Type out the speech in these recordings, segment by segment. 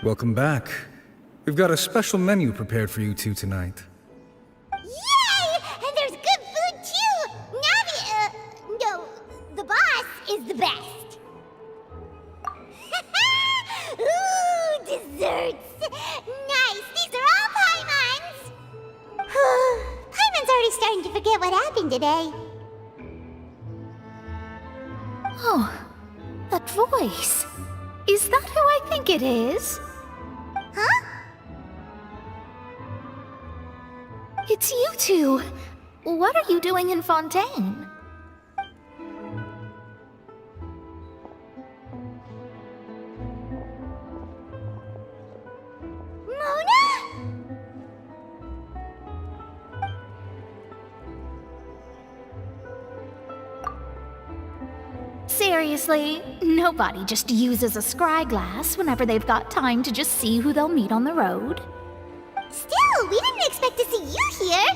Welcome back. We've got a special menu prepared for you two tonight. Yay! And there's good food too! No, the boss is the best. Ooh, desserts! Nice! These are all Paimon's! Paimon's already starting to forget what happened today. Oh, that voice. Is that who I think it is? Huh? It's you two. What are you doing in Fontaine? Mona? Seriously, nobody just uses a scry glass whenever they've got time to just see who they'll meet on the road. Still, we didn't expect to see you here.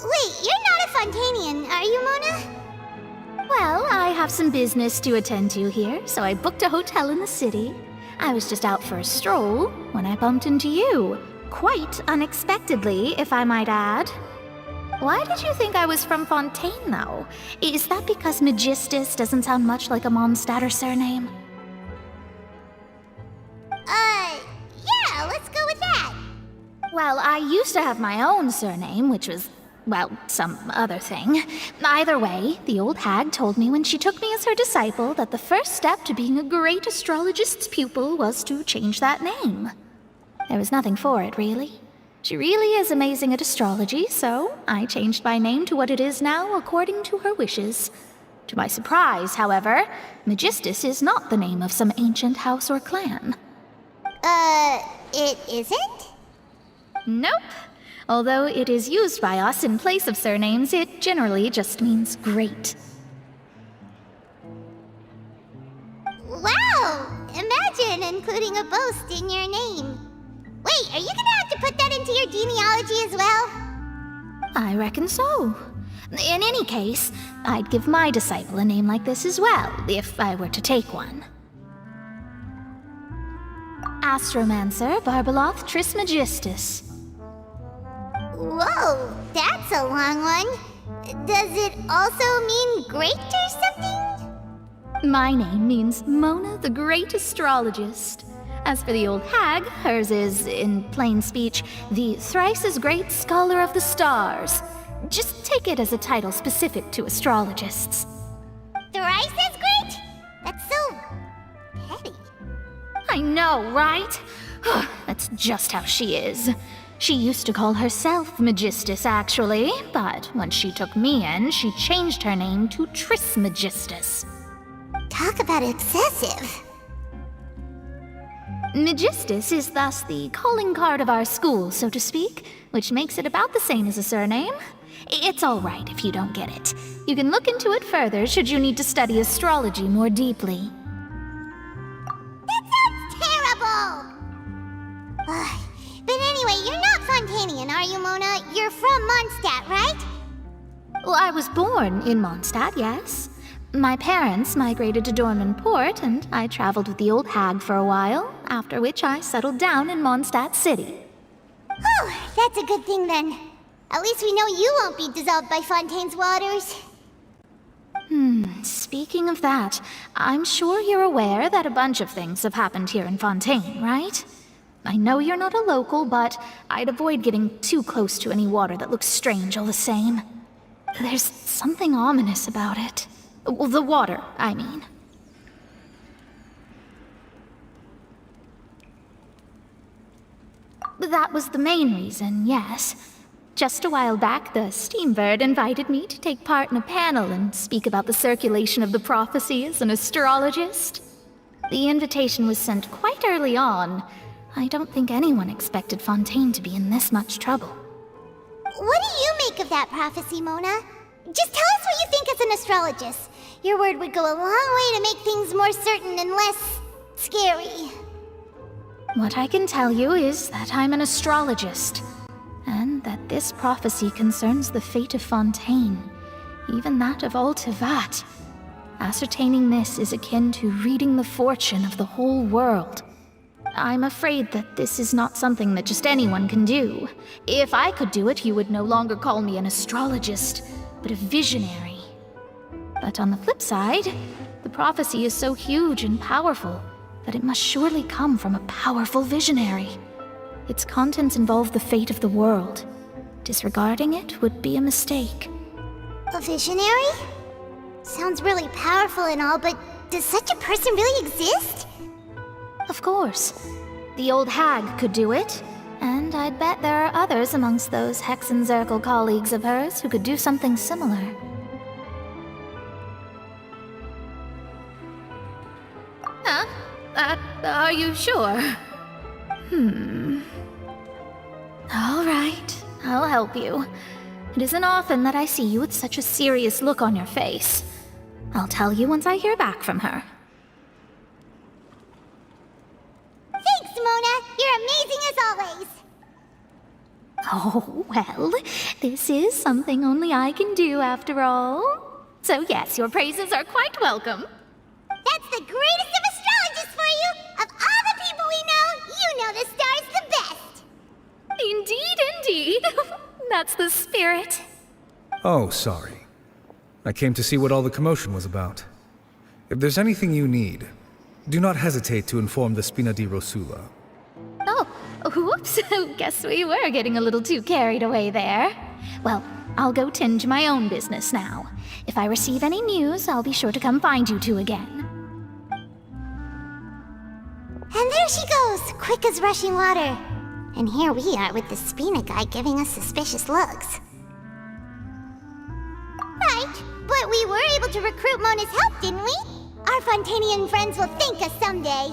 Wait, you're not a Fontanian, are you, Mona? Well, I have some business to attend to here, so I booked a hotel in the city. I was just out for a stroll when I bumped into you. Quite unexpectedly, if I might add. Why did you think I was from Fontaine, though? Is that because Magistus doesn't sound much like a Mondstadter surname? Yeah, let's go with that. Well, I used to have my own surname, which was, well, some other thing. Either way, the old hag told me when she took me as her disciple that the first step to being a great astrologist's pupil was to change that name. There was nothing for it, really. She really is amazing at astrology, so I changed my name to what it is now according to her wishes. To my surprise, however, Magistus is not the name of some ancient house or clan. It isn't? Nope. Although it is used by us in place of surnames, it generally just means great. Wow! Imagine including a boast in your name. Wait, are you gonna have to put that into your genealogy as well? I reckon so. In any case, I'd give my disciple a name like this as well, if I were to take one. Astromancer Barbeloth Trismegistus. Whoa, that's a long one. Does it also mean great or something? My name means Mona the Great Astrologist. As for the old hag, hers is, in plain speech, the thrice-as-great Scholar of the Stars. Just take it as a title specific to astrologists. Thrice as great? That's so petty. I know, right? That's just how she is. She used to call herself Magistus, actually, but when she took me in, she changed her name to Trismegistus. Talk about excessive. Magistus is thus the calling card of our school, so to speak, which makes it about the same as a surname. It's all right if you don't get it. You can look into it further should you need to study astrology more deeply. That sounds terrible! But anyway, you're not Fontanian, are you, Mona? You're from Mondstadt, right? Well, I was born in Mondstadt, yes. My parents migrated to Dorman Port, and I traveled with the old hag for a while, after which I settled down in Mondstadt City. Oh, that's a good thing then. At least we know you won't be dissolved by Fontaine's waters. Speaking of that, I'm sure you're aware that a bunch of things have happened here in Fontaine, right? I know you're not a local, but I'd avoid getting too close to any water that looks strange all the same. There's something ominous about it. Well, the water, I mean. That was the main reason, yes. Just a while back, the Steambird invited me to take part in a panel and speak about the circulation of the prophecy as an astrologist. The invitation was sent quite early on. I don't think anyone expected Fontaine to be in this much trouble. What do you make of that prophecy, Mona? Just tell us what you think as an astrologist. Your word would go a long way to make things more certain and less scary. What I can tell you is that I'm an astrologist, and that this prophecy concerns the fate of Fontaine, even that of all Tevat. Ascertaining this is akin to reading the fortune of the whole world. I'm afraid that this is not something that just anyone can do. If I could do it, you would no longer call me an astrologist, but a visionary. But on the flip side, the prophecy is so huge and powerful that it must surely come from a powerful visionary. Its contents involve the fate of the world. Disregarding it would be a mistake. A visionary? Sounds really powerful and all, but does such a person really exist? Of course. The old hag could do it, and I'd bet there are others amongst those Hexenzirkel colleagues of hers who could do something similar. Huh? Are you sure? All right, I'll help you. It isn't often that I see you with such a serious look on your face. I'll tell you once I hear back from her. Thanks, Mona! You're amazing as always! Oh, well, this is something only I can do after all. So yes, your praises are quite welcome. That's the greatest of astrologists for you! Of all the people we know, you know the star's the best! Indeed, indeed. That's the spirit. Oh, sorry. I came to see what all the commotion was about. If there's anything you need, do not hesitate to inform the Spina di Rosula. Oh, whoops. Guess we were getting a little too carried away there. Well, I'll go tend to my own business now. If I receive any news, I'll be sure to come find you two again. And there she goes, quick as rushing water. And here we are with the Spina guy giving us suspicious looks. Right, but we were able to recruit Mona's help, didn't we? Our Fontanian friends will thank us someday.